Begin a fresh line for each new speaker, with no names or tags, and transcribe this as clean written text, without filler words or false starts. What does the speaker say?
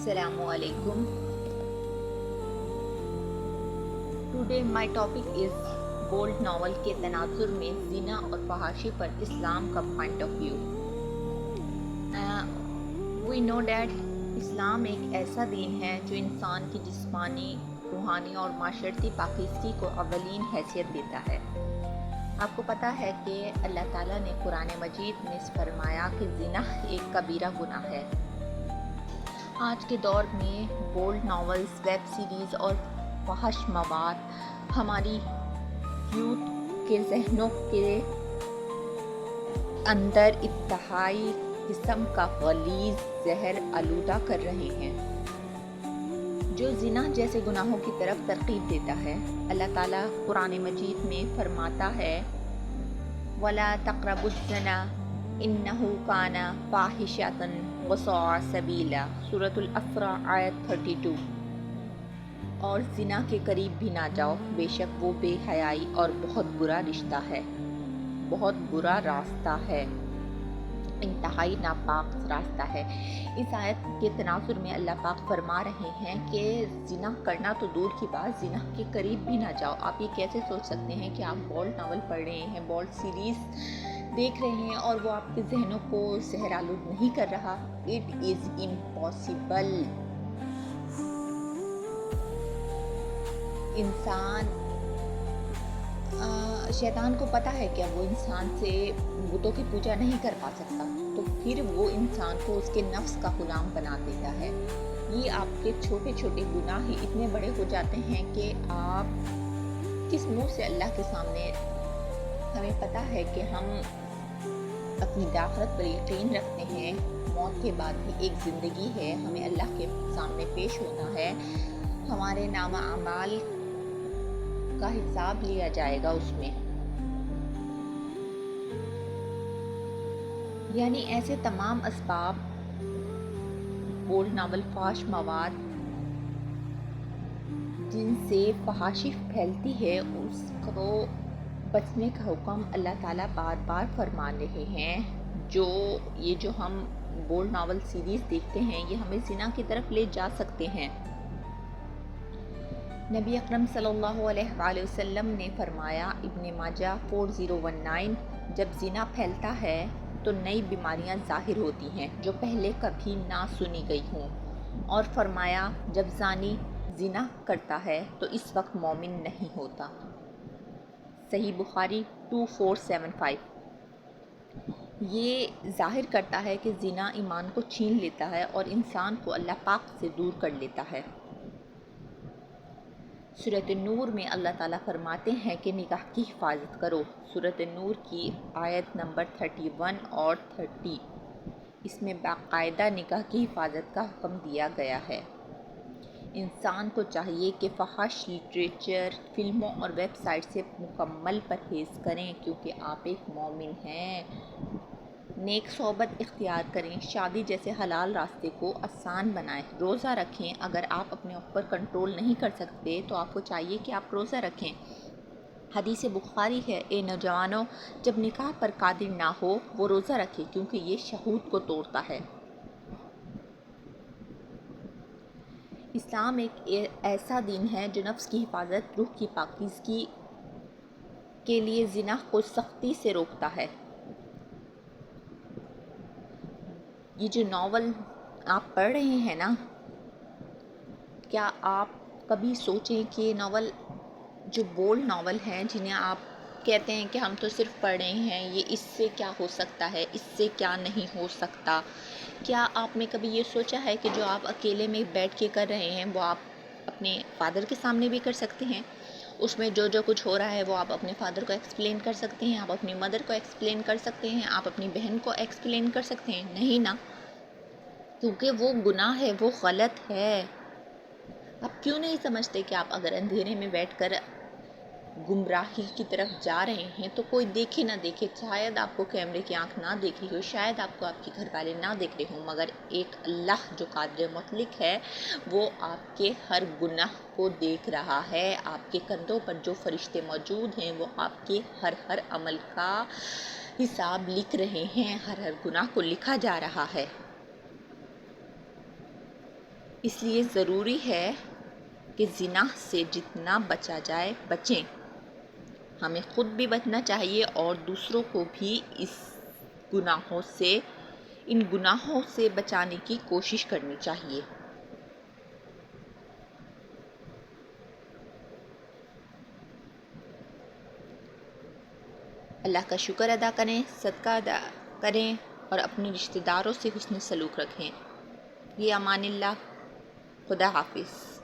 Assalamu alaikum. Today my topic is bold novel के तनाजुर में ज़िना और फहाशी पर इस्लाम का point of view. We know that Islam एक ऐसा दीन है जो इंसान की जिस्मानी, रूहानी और माशरती पाकीज़गी को अव्वलीन हैसियत देता है। आपको पता है कि अल्लाह ताला ने कुरान मजीद में फरमाया कि ज़िना एक कबीरा गुनाह है। आज के दौर में बोल्ड नावल्स, वेब सीरीज़ और फहश मवाद हमारी यूथ के जहनों के अंदर इंतहाई किस्म का गलीज़ जहर आलूदा कर रहे हैं, जो ज़िना जैसे गुनाहों की तरफ तरकीब देता है। अल्लाह ताला कुरान मजीद में फरमाता है, वला तक़रबुज़्ज़िना इन्नहु काना फ़ाहिशतन व सअ सबीला, सूरतुल असरा आयत 32। और ज़िना के करीब भी ना जाओ, बेशक वो बेहयाई और बहुत बुरा रिश्ता है, बहुत बुरा रास्ता है, इंतहाई नापाक रास्ता है। इस आयत के तनाजुर में अल्लाह पाक फरमा रहे हैं कि ज़िना करना तो दूर की बात, ज़िना के करीब भी ना जाओ। आप ये कैसे सोच सकते हैं कि आप बोल्ड नावल पढ़ रहे हैं, बोल्ड सीरीज़ देख रहे हैं और वो आपके जहनों को जहर आलूद नहीं कर रहा? It is impossible. इंसान शैतान को पता है कि वो इंसान से बुतों की पूजा नहीं कर पा सकता, तो फिर वो इंसान को उसके नफ्स का गुलाम बना देता है। ये आपके छोटे छोटे गुनाह ही इतने बड़े हो जाते हैं कि आप किस मुंह से अल्लाह के सामने, हमें पता है कि हम अपनी आखिरत पर यकीन रखते हैं, मौत के बाद भी एक ज़िंदगी है, हमें अल्लाह के सामने पेश होना है, हमारे नामा अमाल का हिसाब लिया जाएगा उसमें। यानी ऐसे तमाम असबाब, बोल्ड नावल, फाश मवाद जिनसे फहाशी फैलती है, उसको बचने का हुक्म अल्लाह ताला बार बार फरमा रहे हैं। जो हम बोल्ड नावल सीरीज़ देखते हैं, ये हमें ज़िना की तरफ ले जा सकते हैं। नबी अकरम सल्लल्लाहु अलैहि वसल्लम ने फरमाया, इब्न माजा 4019, जब ज़िना फैलता है तो नई बीमारियां ज़ाहिर होती हैं जो पहले कभी ना सुनी गई हों। और फरमाया, जब ज़ानी ज़िना करता है तो इस वक्त मोमिन नहीं होता। सही बुखारी 2475। ये ज़ाहिर करता है कि ज़िना ईमान को छीन लेता है और इंसान को अल्लाह पाक से दूर कर लेता है। सूरत नूर में अल्लाह ताला फरमाते हैं कि निगाह की हिफाजत करो, सूरत नूर की आयत नंबर 31 और 30। इसमें बाकायदा निगाह की हिफाजत का हुक्म दिया गया है। इंसान को चाहिए कि फहश लिटरेचर, फिल्मों और वेबसाइट से मुकम्मल परहेज़ करें, क्योंकि आप एक मोमिन हैं। नेक सोबत इख्तियार करें, शादी जैसे हलाल रास्ते को आसान बनाएं, रोज़ा रखें। अगर आप अपने ऊपर कंट्रोल नहीं कर सकते तो आपको चाहिए कि आप रोज़ा रखें। हदीस बुखारी है, ए नौजवानों, जब निकाह पर कादिर ना हो वो रोज़ा रखे, क्योंकि ये शहूद को तोड़ता है। इस्लाम एक ऐसा दीन है जो नफ्स की हिफाजत, रूह की पाकीज़गी के लिए ज़िना को सख्ती से रोकता है। ये जो नावल आप पढ़ रहे हैं ना, क्या आप कभी सोचें कि नावल, जो बोल्ड नावल हैं जिन्हें आप कहते हैं कि हम तो सिर्फ पढ़ रहे हैं, ये इससे क्या हो सकता है, इससे क्या नहीं हो सकता, क्या आपने कभी ये सोचा है कि जो आप अकेले में बैठ के कर रहे हैं वो आप अपने फादर के सामने भी कर सकते हैं? उसमें जो जो कुछ हो रहा है वो आप अपने फादर को एक्सप्लेन कर सकते हैं, आप अपनी मदर को एक्सप्लेन कर सकते हैं, आप अपनी बहन को एक्सप्लेन कर सकते हैं? नहीं ना, क्योंकि वो गुनाह है, वो गलत है। आप क्यों नहीं समझते कि आप अगर अंधेरे में बैठकर गुमराही की तरफ जा रहे हैं तो कोई देखे ना देखे, शायद आपको कैमरे की आंख ना देख रही हो, शायद आपको आपके घर वाले ना देख रहे हो, मगर एक अल्लाह जो कादिर मुतलक है वो आपके हर गुनाह को देख रहा है। आपके कंधों पर जो फरिश्ते मौजूद हैं वो आपके हर हर अमल का हिसाब लिख रहे हैं, हर हर गुनाह को लिखा जा रहा है। اس لیے ضروری ہے کہ زنا سے جتنا بچا جائے بچیں. ہمیں خود بھی بچنا چاہیے اور دوسروں کو بھی ان گناہوں سے بچانے کی کوشش کرنی چاہیے. اللہ کا شکر ادا کریں، صدقہ ادا کریں اور اپنے رشتہ داروں سے حسن سلوک رکھیں. یہ امان اللہ. خدا حافظ.